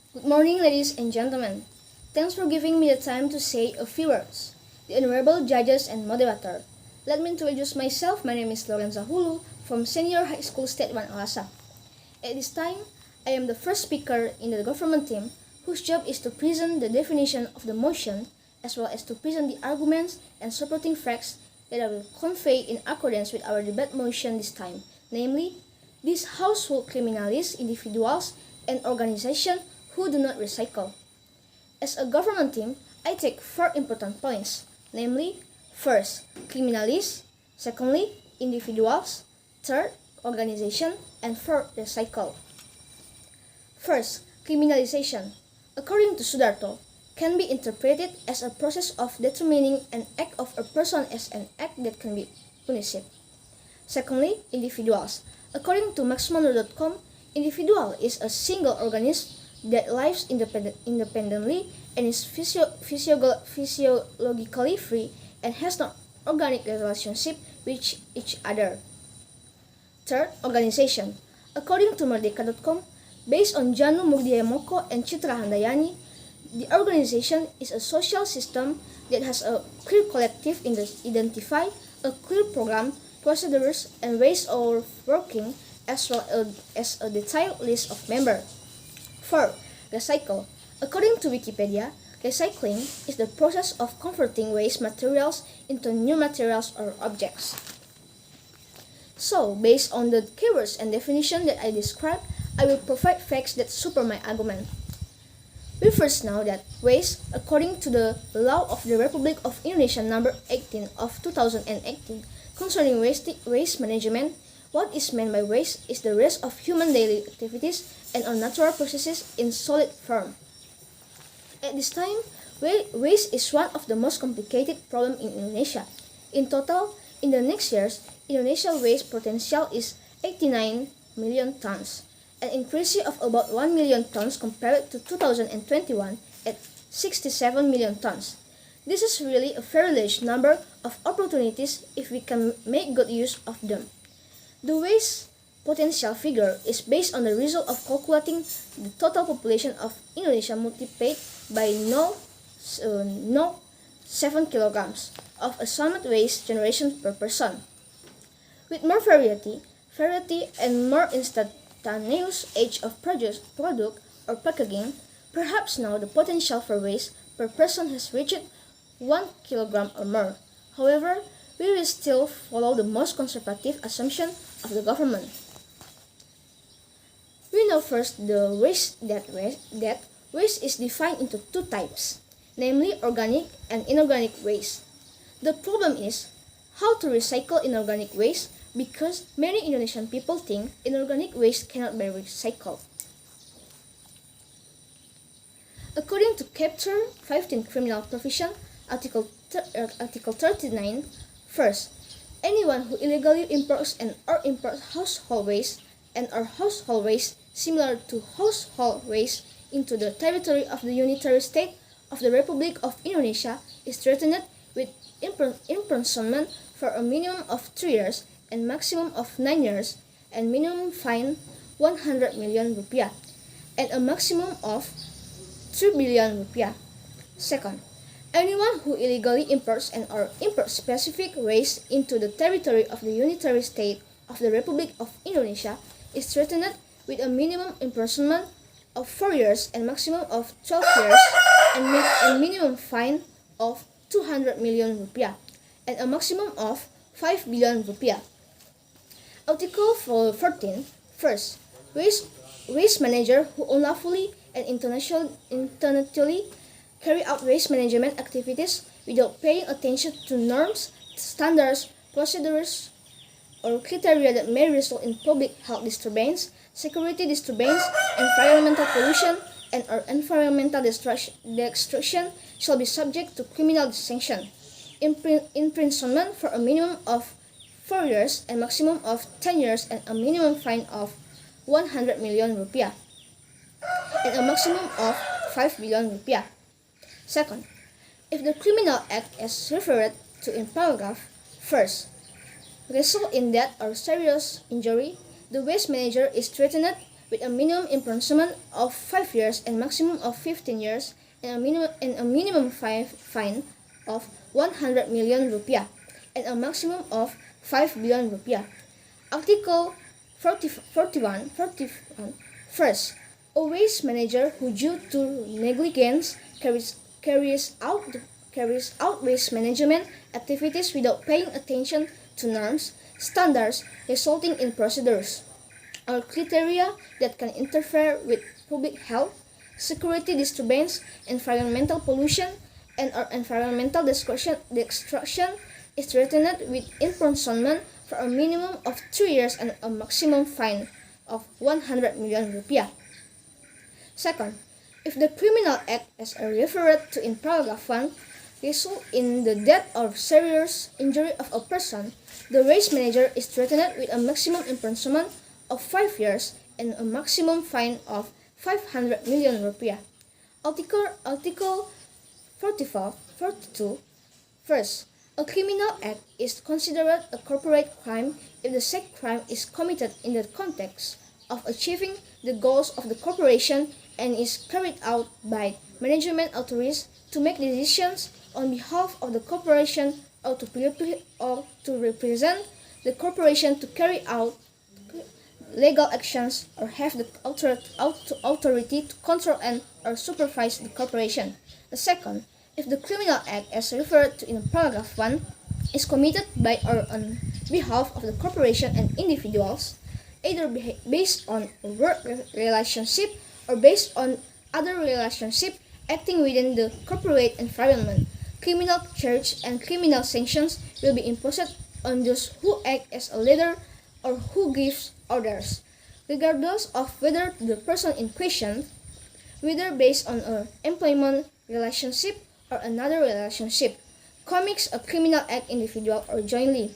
Good morning, ladies and gentlemen. Thanks for giving me the time to say a few words. The honorable judges and moderator. Let me introduce myself. My name is Lorenza Hulu from Senior High School State 1 Alasa. At this time, I am the first speaker in the government team whose job is to present the definition of the motion as well as to present the arguments and supporting facts that I will convey in accordance with our debate motion this time, namely, this house will criminalize individuals and organizations who do not recycle. As a government team, I take 4 important points, namely, first, criminalize, secondly, individuals, third, organization, and fourth, recycle. First, criminalization, according to Sudarto, can be interpreted as a process of determining an act of a person as an act that can be punished. Secondly, individuals. According to maxmonroe.com, individual is a single organism that lives independently and is physiologically free and has no organic relationship with each other. Third, organization. According to merdeka.com, based on Janu Mugdiamoko and Citra Handayani, the organization is a social system that has a clear collective identify, a clear program, procedures, and ways of working, as well as a detailed list of members. Fourth, recycle. According to Wikipedia, recycling is the process of converting waste materials into new materials or objects. So, based on the keywords and definition that I described, I will provide facts that support my argument. We first know that waste, according to the Law of the Republic of Indonesia number 18 of 2018 concerning waste management, what is meant by waste is the rest of human daily activities and unnatural processes in solid form. At this time, waste is one of the most complicated problems in Indonesia. In total, in the next years, Indonesia's waste potential is 89 million tons, an increase of about 1 million tons compared to 2021 at 67 million tons. This is really a very large number of opportunities if we can make good use of them. The waste potential figure is based on the result of calculating the total population of Indonesia multiplied by 7 kilograms of a solid waste generation per person. With more variety and more instantaneous age of product or packaging, perhaps now the potential for waste per person has reached 1 kilogram or more. However, we will still follow the most conservative assumption of the government. We know first that waste is defined into 2 types, namely organic and inorganic waste. The problem is how to recycle inorganic waste because many Indonesian people think inorganic waste cannot be recycled. According to Chapter 15 Criminal Provision, Article 39, first, anyone who illegally imports or household waste or household waste similar to household waste into the territory of the unitary state of the Republic of Indonesia is threatened with imprisonment for a minimum of 3 years and maximum of 9 years and minimum fine 100 million rupiah and a maximum of 3 billion rupiah. Second, anyone who illegally imports or imports specific waste into the territory of the unitary state of the Republic of Indonesia is threatened with a minimum imprisonment of 4 years and maximum of 12 years and minimum fine of 200 million rupiah and a maximum of 5 billion rupiah. Article 14, first, waste manager who unlawfully and intentionally carry out waste management activities without paying attention to norms, standards, procedures, or criteria that may result in public health disturbance, security disturbance, environmental pollution, and/or environmental destruction shall be subject to criminal sanction, imprisonment for a minimum of 4 years and maximum of 10 years and a minimum fine of 100 million rupiah and a maximum of 5 billion rupiah. Second, if the criminal act as referred to in paragraph result in death or serious injury, the waste manager is threatened with a minimum imprisonment of 5 years and maximum of 15 years and a minimum fine of 100 million rupiah and a maximum of 5 billion rupiah. Article 41. First, a waste manager who due to negligence carries out waste management activities without paying attention to norms, standards, resulting in procedures or criteria that can interfere with public health, security disturbance, environmental pollution, and or environmental destruction is threatened with imprisonment for a minimum of 3 years and a maximum fine of 100 million rupiah. Second, if the criminal act as referred to in paragraph 1 result in the death or serious injury of a person, the waste manager is threatened with a maximum imprisonment of 5 years and a maximum fine of 500 million rupiah. Article 42. First, a criminal act is considered a corporate crime if the said crime is committed in the context of achieving the goals of the corporation and is carried out by management authorities to make decisions on behalf of the corporation or to represent the corporation to carry out legal actions or have the authority to control and or supervise the corporation. The second, if the criminal act as referred to in paragraph 1 is committed by or on behalf of the corporation and individuals, either based on a work relationship or based on other relationship acting within the corporate environment, criminal charge and criminal sanctions will be imposed on those who act as a leader or who gives orders, regardless of whether the person in question, whether based on an employment relationship or another relationship, commits a criminal act individual or jointly.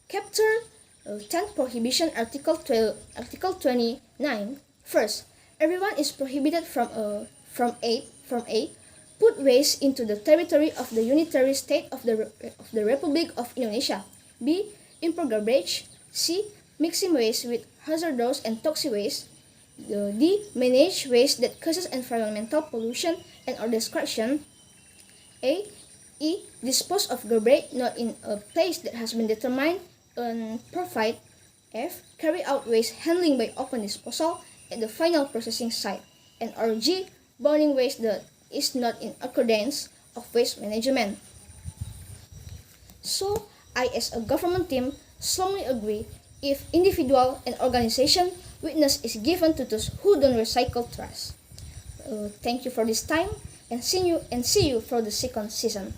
Chapter 10 Prohibition Article 29. First, everyone is prohibited from A. Put waste into the territory of the unitary state of the Republic of Indonesia. B. Import garbage. C. Mixing waste with hazardous and toxic waste. D. Manage waste that causes environmental pollution and or destruction. A. E. Dispose of garbage not in a place that has been determined and provide. F. Carry out waste handling by open disposal at the final processing site. And or G. Burning waste that is not in accordance of waste management. So, I as a government team strongly agree if individual and organization witness is given to those who don't recycle trash. Thank you for this time and see you for the second season.